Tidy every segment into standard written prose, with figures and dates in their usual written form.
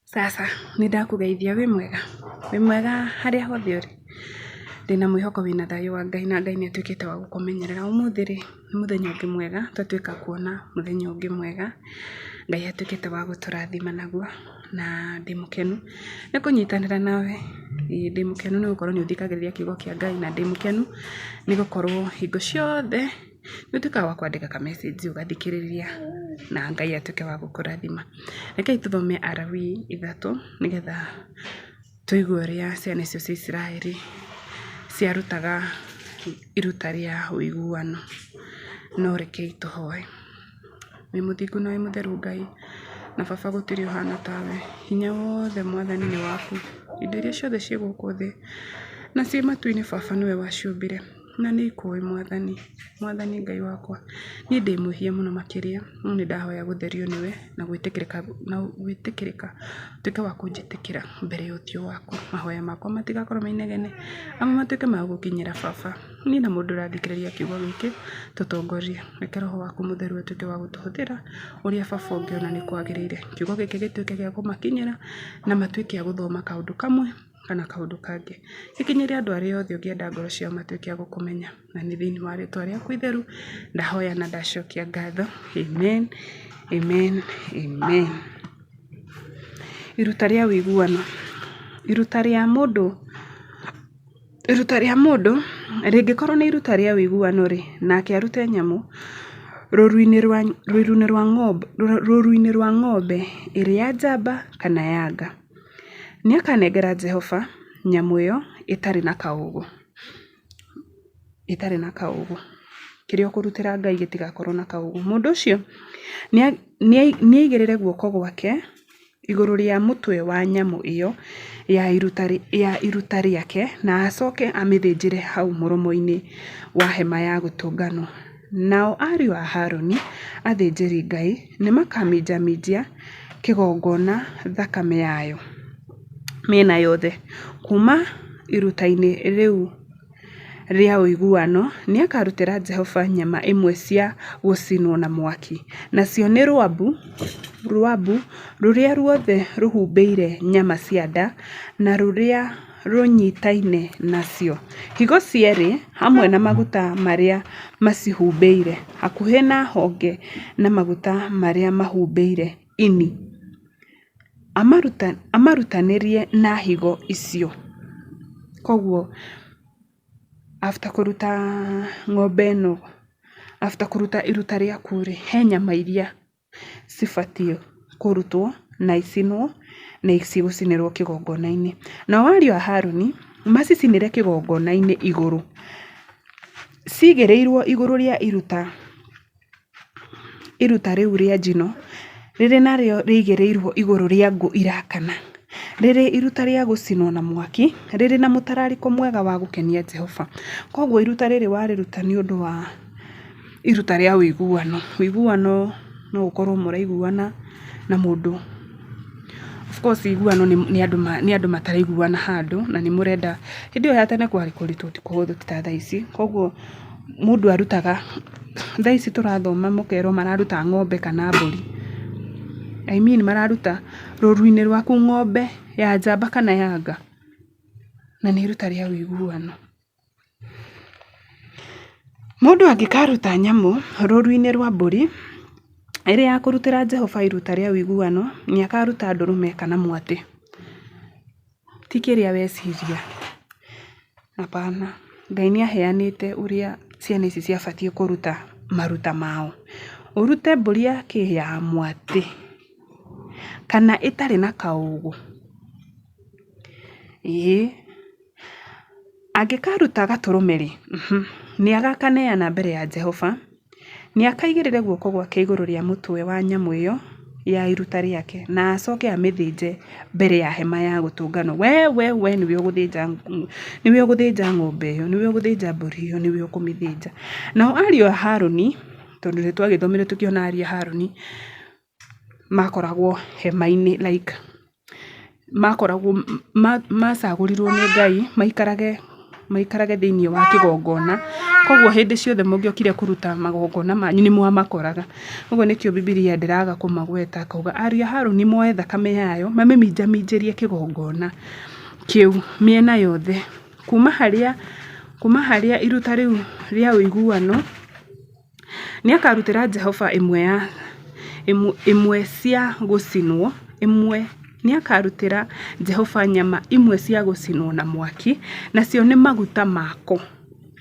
Sasa nindakugeithia wi mwega haria hothe uri ndina mwihoko wina thayu wa Ngai na Ngai ni atuikite wa gukumenyerera umuthi ri ni muthenya ungi mwega twatuika kuona muthenya ungi mwega Ngai atuikite wa guturathima naguo na ndimukenu ni kunyitanira nawe ndimukenu ni gukorwo ni uthikagiriria kiugo kia Ngai na ndimukenu ni gukorwo hingo ciothe Nituika wa kwandika ka message ugathikiriria na Ngai atuike wa gukurathima. Rekei tuthome Alawii 3 nigetha tuigue uria ciana icio cia Israeli ciarutaga iruta ria uiguano. No rekei tuhoe. Wi muthingu na wi mutheru Ngai na baba gutiri uhana tawe. Hinya wothe Mwathani ni waku. Indo iria ciothe cie guku thi na cie matu-ini baba niwe waciumbire. Na ni ikui Mwathani Ngai wakwa ni ndimuhie muno makiria ni ndahoya gutherio niwe na gwitikirika tuike wa kunjitikira mbere ya uthio waku mahoya makwa matigakorwo mainegene ama matuike ma gukinyira baba ni na mundu rathikiriria kiugo giki tutongorie reke roho waku mutheru atuike wa gutuhuthira uria baba ungiona ni kwagirire kiugo giki gituike gia kumakinyira na matuike a guthoma kaundu kamwe kana kaundu kangi ikinyire andu aria othe ungienda ngoro ciao matuike a gukumenya na ni thiini wa ritwa riaku itheru ndahoya na ndacokia ngatho amen amen amen. Iruta ria uiguano iruta ria mundu ringikorwo ni iruta ria uiguano ri nake arute nyamu rũru-inĩ rwa ng'ombe iria njamba kana yanga ni akanengera Jehova nyamu iyo itari na kaugu kiria kurutira Ngai gitigakorwo na kaugu. Mundu ucio ni aigirire guoko gwake iguru ria mutwe wa nyamu iyo ya iruta riake na acoke amithinjire hau muromo-ini wa hema ya gutungano. Nao ariu a Haroni athinjiri Ngai ni makaminjaminjia kigongona thakame yayo mena yothe kuma iruta-ini riu ria uiguano ni akarutira Jehova nyama imwe cia gucinwo na mwaki nacio ni rwabu ruria ruothe ruhumbeire nyama cia nda na ruria runyitaine nacio higo cieri hamwe na maguta maria macihumbeire hakuhi na honge na maguta maria mahumbeire ini amarutanirie na higo icio. Koguo after kuruta ng'ombe no after kuruta iruta riaku ri he nyama iria cibatie kurutwo na icinwo na icigucinirwo kigongona-ini na ariu a Haroni macicinire kigongona-ini iguru cigireirwo iguru ria iruta riu ria njino riri nario rigireirwo iguru ria ngu irakana riri iruta ria gucinwo na mwaki riri na mutarariko mwega wa gukenia Jehova. Koguo iruta riri wariruta ni undu wa iruta ria uiguano no ukorwo muraiguana na mundu. Of course iguano ni andu mataraiguana handu na ni murenda hindi ya tene kwari kuritu tikuhuthu ta thaa ici. Koguo mundu arutaga thaa ici turathoma mukero mararuta ng'ombe kana mburi mararuta rũru-inĩ rwaku ng'ombe ya njamba kana yanga na ni iruta ria uiguano. Mundu angikaruta nyamu rũru-inĩ rwa mburi iria ya kurutira Jehova iruta ria uiguano ni akaruta ndurume kana mwati ti kiria weciria. Hapana, Ngai ni aheanite uria ciana ici ciabatie kuruta maruta mao. Urute mburi yake ya mwati kana itari na kaugu angikaruta gaturumiri ni agakaneana mbere ya Jehova ni akaigirire guoko gwake iguru ria mutwe wa nyamu iyo ya iruta riake na acoke amithinje mbere ya hema ya gutungano. We niwe uguthinja ng'ombe iyo niwe uguthinja mburi iyo niwe ukumithinja. Nao ariu a Haroni tondu ni twagithomire tukiona ariu a Haroni makoragwo hema-ini makoragwo macagurirwo ni Ngai maikarage maikarage thĩinĩ wa kĩgongona, koguo hĩndĩ ciothe mũngĩokire kũruta magongona manyu nĩ mwamakoraga. Ũguo nĩkĩo Bibilia ndĩraga kũmagweta, akauga ariũ a Harũni moe thakame yayo mamĩminjaminjĩrie kĩgongona kĩu mĩena yothe, kuma harĩa iruta rĩu rĩa ũiguano nĩ akarutĩra Jehova imwe cia gũcinwo, nĩ akarutĩra Jehova nyama imwe cia gũcinwo na mwaki, nacio nĩ maguta mako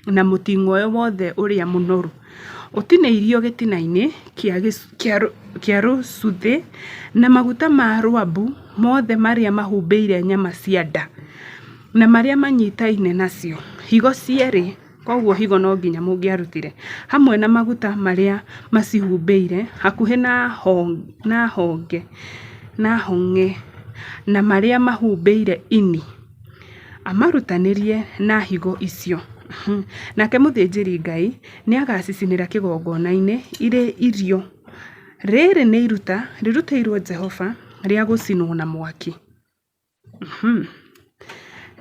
na mũting'oe wothe ũrĩa mũnoru ũtinĩirio gĩtina-inĩ kĩa rũcuthĩ, na maguta ma rũambu mothe marĩa mahumbĩire nyama cia nda na marĩa manyitaine nacio, higo cierĩ, koguo higo no nginya mũngĩarutire, hamwe na maguta marĩa macihumbĩire hakuhĩ na honge na marĩa mahumbĩire ini, amarutanĩrie na higo icio. Nake mũthĩnjĩri Ngai nĩ agacicinĩra kĩgongona-inĩ irĩ irio. Rĩrĩ nĩ iruta rĩrutĩirwo Jehova rĩa gũcinwo na mwaki.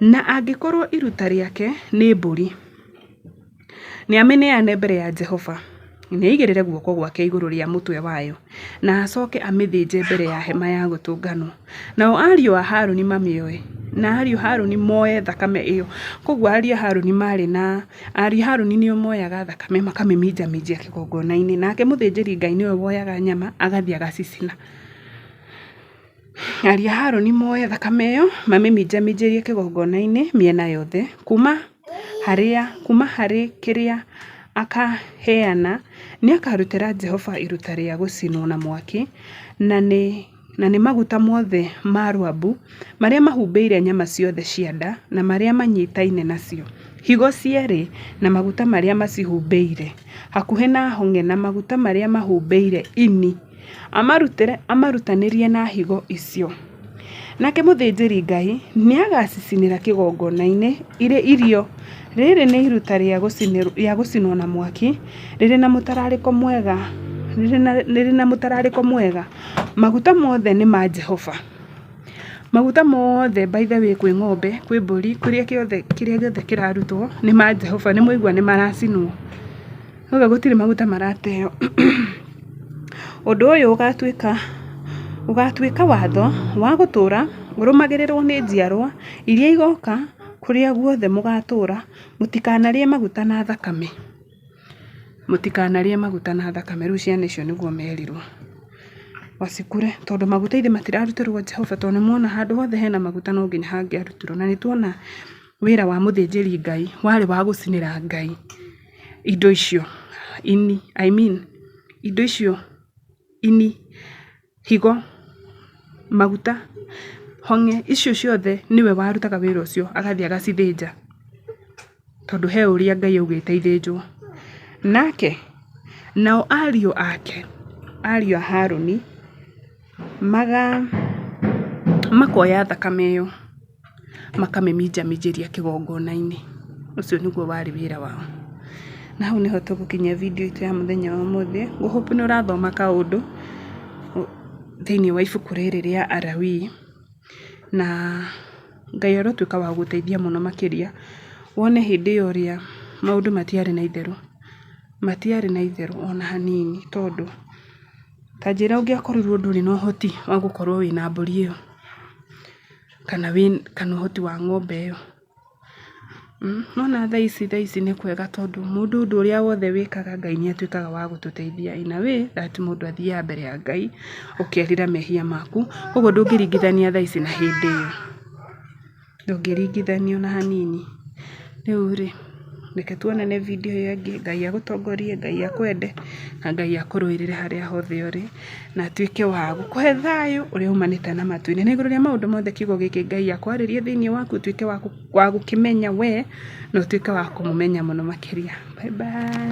Na angĩkorwo iruta rĩake nĩ mbũri, nĩ amĩneane mbere ya Jehova, nĩaigĩrĩre guoko gwake igũrũ rĩa mũtwe wayo, na acoke amĩthĩnje mbere ya hema ya gũtũnganwo. Nao ariũ a Harũni mamĩoe, na ariũ a Harũni moe thakame ĩyo. Koguo ariũ a Harũni nĩo moyaga thakame makamĩminjaminjia kĩgongona-inĩ, nake mũthĩnjĩri Ngai nĩwe woyaga nyama agathiĩ agacicina. Ariũ a Harũni moe thakame ĩyo mamĩminjaminjĩrie kĩgongona-inĩ mĩena yothe, kuma harĩ kĩrĩa akaheana nĩ akarutĩra Jehova iruta rĩa gũcinwo na mwaki, na nĩ maguta mothe ma rũambu marĩa mahumbĩire nyama ciothe cia nda na marĩa manyitaine nacio, higo cierĩ na maguta marĩa macihumbĩire hakuhĩ na hong'e na maguta marĩa mahumbĩire ini, amarutanĩrie na higo icio. Nake mũthĩnjĩri Ngai nĩ agacicinĩra kĩgongona-inĩ irĩ irio. Rĩrĩ nĩ iruta rĩa gũcinwo na mwaki rĩrĩ na mũtararĩko mwega. Maguta mothe nĩ ma Jehova. Maguta mothe by the way, kwĩ ng'ombe, kwĩ mbũri, kĩrĩa gĩothe kĩrarutwo nĩ ma Jehova. Nĩ mũigua nĩ maracinwo, koguo gũtirĩ maguta marateo. Ũndũ ũyũ ũgatuĩka watho wa gũtũra ũrũmagĩrĩrwo nĩ njiarwa iria igoka, kũrĩa guothe mũgatũra. Mũtikanarĩe maguta na thakame, mũtikanarĩe maguta na thakame. Rĩu ciana icio nĩguo merirwo wacikure, tondũ maguta ithe matirarutĩrwo Jehova, tondũ nĩmuona handũ hothe hena maguta no nginya hangĩarutirwo. Na nĩtuona wĩra wa mũthĩnjĩri Ngai warĩ wa gũcinĩra Ngai indo icio indo icio ini, higo, maguta, hong'e, icio ciothe nĩwe warutaga wĩra ũcio agathiĩ agacithĩnja, tondũ he ũrĩa Ngai augĩte ithĩnjwo. Nao ariũ ake, ariũ a Harũni, makoya thakame ĩyo makamĩminjaminjĩria kĩgongona-inĩ. Ũcio nĩguo warĩ wĩra wao. Na hau nĩho tũgũkinyia video itũ ya mũthenya wa ũmũthĩ. Ngũhope nĩ ũrathoma kaũndũ thĩinĩ wa ibuku rĩrĩ rĩa Alawii, na Ngai arotuĩka wa gũteithia mũno makĩria. Wone hĩndĩ ĩyo ũrĩa maũndũ matiarĩ na itherũ ona hanini, tondũ ta njĩra ũngĩakorirwo ndũrĩ na ũhoti wa gũkorwo wĩna mbũri ĩyo kana ũhoti wa ng'ombe ĩyo. Nona thaa ici nĩ kwega, tondũ mũndũ ũndũ ũrĩa wothe wĩkaga Ngai nĩ atuĩkaga wa gũtũteithia in a way that mũndũ athiaga mbere ya Ngai ũkerira mehia maku. Koguo ndũngĩringithania thaa ici na hĩndĩ ĩyo, ndũngĩringithania na hanini. Rĩu rĩ, reke tuonane video ĩyo ĩngĩ. Ngai agũtongorie, Ngai akwende, na Ngai akũrũĩrĩre harĩa hothe ũrĩ, na atuĩke wa gũkũhe thayũ ũrĩa umanĩte na matu-inĩ. Na igũrũ rĩa maũndũ mothe kiugo gĩkĩ Ngai akwarĩrie thĩinĩ waku, ũtuĩke wa gũkĩmenya we, na ũtuĩke wa kũmũmenya mũno makĩria. Bye bye.